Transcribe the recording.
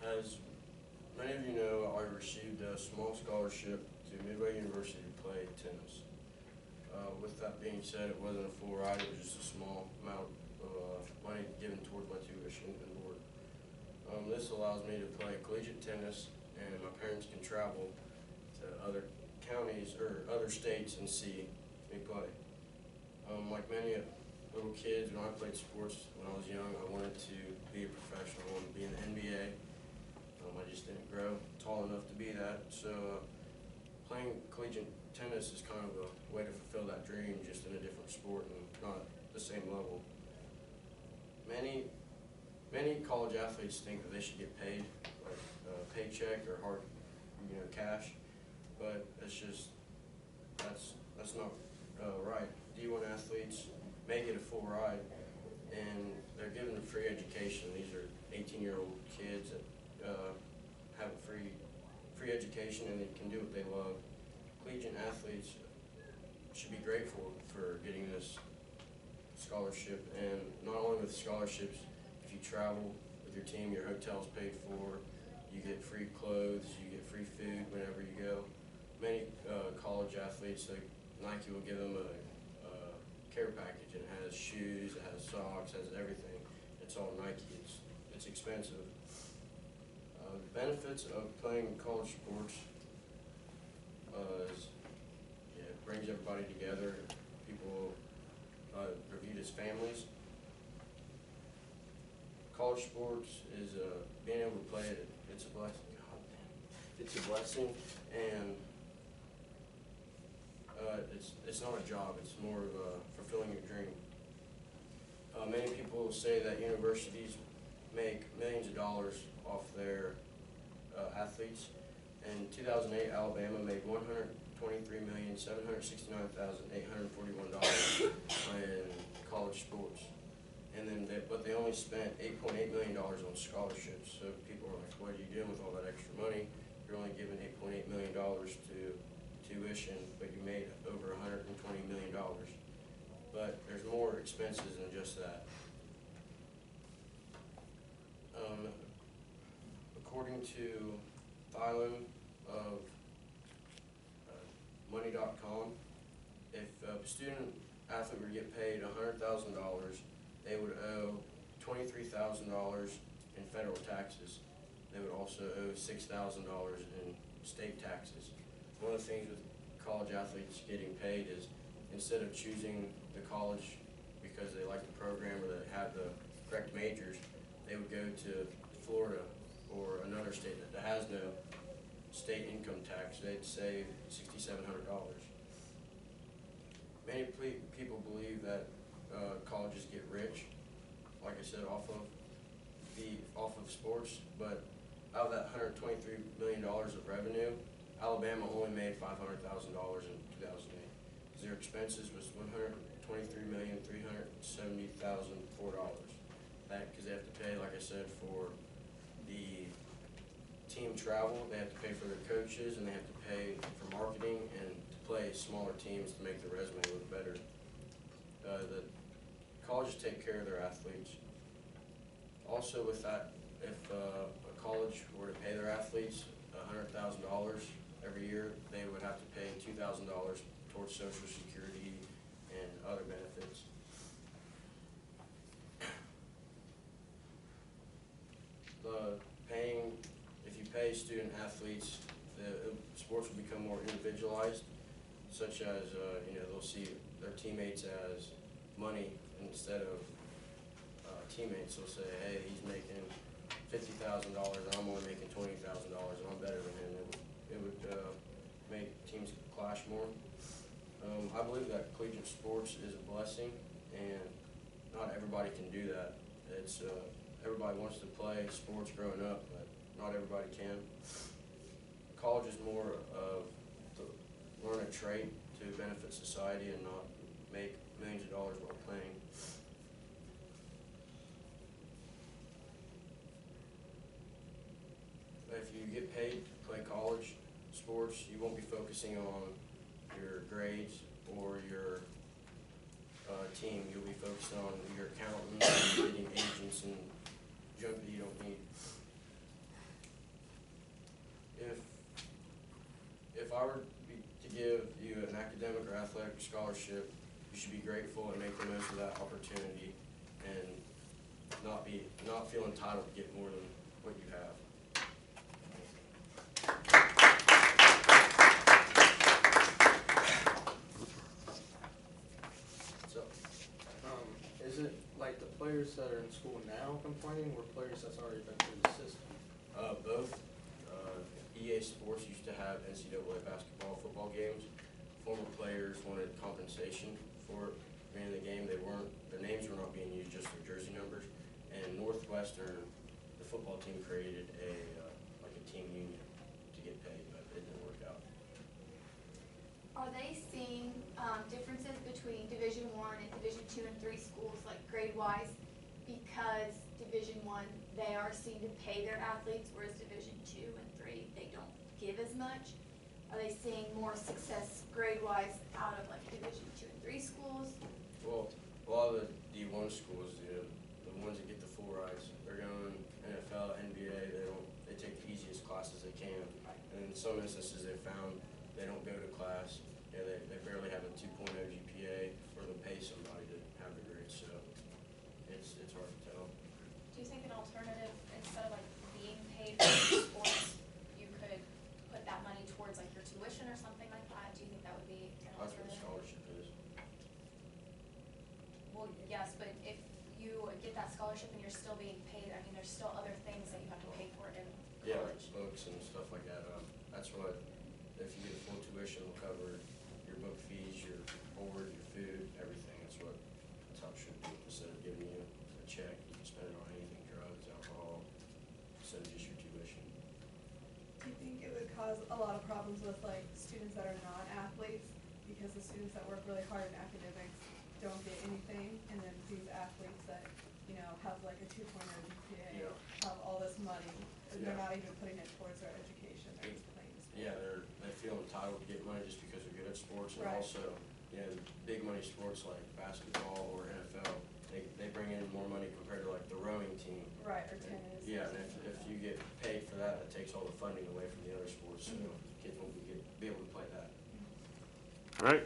As many of you know, I received a small scholarship to Midway University to play tennis. With that being said, it wasn't a full ride, it was just a small amount of money given towards my tuition and board. This allows me to play collegiate tennis, and my parents can travel to other counties or other states and see me play. Like many little kids, when I played sports when I was young, I wanted to be a professional. I wanted to be in the NBA. I just didn't grow tall enough to be that. So playing collegiate tennis is kind of a way to fulfill that dream, just in a different sport and not the same level. Many college athletes think that they should get paid, like a paycheck or hard, cash, but that's not right. D1 athletes may get a full ride, and they're given a free education. These are 18-year-old kids that have a free education, and they can do what they love. Collegiate athletes should be grateful for getting this scholarship, and not only with scholarships, if you travel with your team, your hotel's paid for, you get free clothes, you get free food whenever you go. Many college athletes, like Nike will give them a care package, and it has shoes, it has socks, it has everything. It's all Nike. It's expensive. The benefits of playing college sports is it brings everybody together. People are viewed as families. College sports is being able to play it. It's a blessing. God damn. It's a blessing, and it's not a job. It's more of fulfilling your dream. Many people say that universities make millions of dollars off their athletes. In 2008, Alabama made $123,769,841 in college sports, and then but they only spent $8.8 million on scholarships. So people are like, "What are you doing with all that extra money? You're only giving $8.8 million to tuition, but you made over $120 million." But there's more expenses than just that. According to Thailand of Money.com, if a student athlete were to get paid $100,000, they would owe $23,000 in federal taxes. They would also owe $6,000 in state taxes. One of the things with college athletes getting paid is, instead of choosing the college because they like the program or they have the correct majors, they would go to Florida or another state that has no state income tax. They'd save $6,700. Many people believe that colleges get rich, like I said, off of sports, but out of that $123 million of revenue, Alabama only made $500,000 in 2008. Their expenses was $123,370,004. That because they have to pay, like I said, for the team travel, they have to pay for their coaches, and they have to pay for marketing and to play smaller teams to make their resume look better. The colleges take care of their athletes. Also with that, if a college were to pay their athletes $100,000 every year, they would have to pay $2,000 towards Social Security and other benefits. If you pay student athletes, the sports will become more individualized, such as they'll see their teammates as money instead of teammates. They'll say, "Hey, he's making $50,000, and I'm only making $20,000, and I'm better than him." It would make teams clash more. I believe that collegiate sports is a blessing, and not everybody can do that. Everybody wants to play sports growing up, but not everybody can. College is more of to learn a trade to benefit society and not make millions of dollars while playing. If you get paid to play college sports, you won't be focusing on your grades or your team. You'll be focusing on your accountant, getting agents, and junk that you don't need. athletic scholarship, you should be grateful and make the most of that opportunity and not feel entitled to get more than what you have. So, Is it like the players that are in school now complaining, or players that's already been through the system? both. EA Sports used to have NCAA basketball, football games. Former players wanted compensation for being in the game. Their names were not being used, just their jersey numbers. And Northwestern, the football team, created like a team union to get paid, but it didn't work out. Are they seeing differences between Division I and Division II and III schools, like grade-wise? Because Division I, they are seen to pay their athletes, whereas Division II and III, they don't give as much. Are they seeing more success grade-wise out of like Division II and III schools? Well, a lot of the D1 schools, the ones that get the full rides, they're going NFL, NBA. They take the easiest classes they can, and in some instances they found they don't go to class. They barely have a 2.0 GPA, or they'll pay somebody to have the grade. So it's hard to tell. Do you think an alternative, instead of like being paid for sports, you could put that money towards like your tuition or something like that? Do you think that would be an That's what a alternative? scholarship is. Well, yes, but if you get that scholarship and you're still being paid, I mean, there's still other things that you have to pay for in Yeah, like college. books and stuff like that. That's what, if you get a full tuition, will cover your book fees, your board, your food, everything. That's how it should be. Instead of giving you a check, you can spend it on anything, drugs, alcohol, instead of just your tuition. Do you think it would cause a lot of problems with like students that are not athletes, because the students that work really hard in academics don't get anything, and then these athletes that, you know, have like a 2.0 GPA, Yeah. have all this money, and they're Yeah. not even putting it towards their education, they're just playing sports. Yeah, they feel entitled to get money just because they're good at sports, and Right. also, big money sports like basketball or NFL, they bring in more money compared to like the rowing team. Right, or tennis. Yeah, and if you get paid for that, it takes all the funding away from the other sports, so kids won't be able to play that. All right.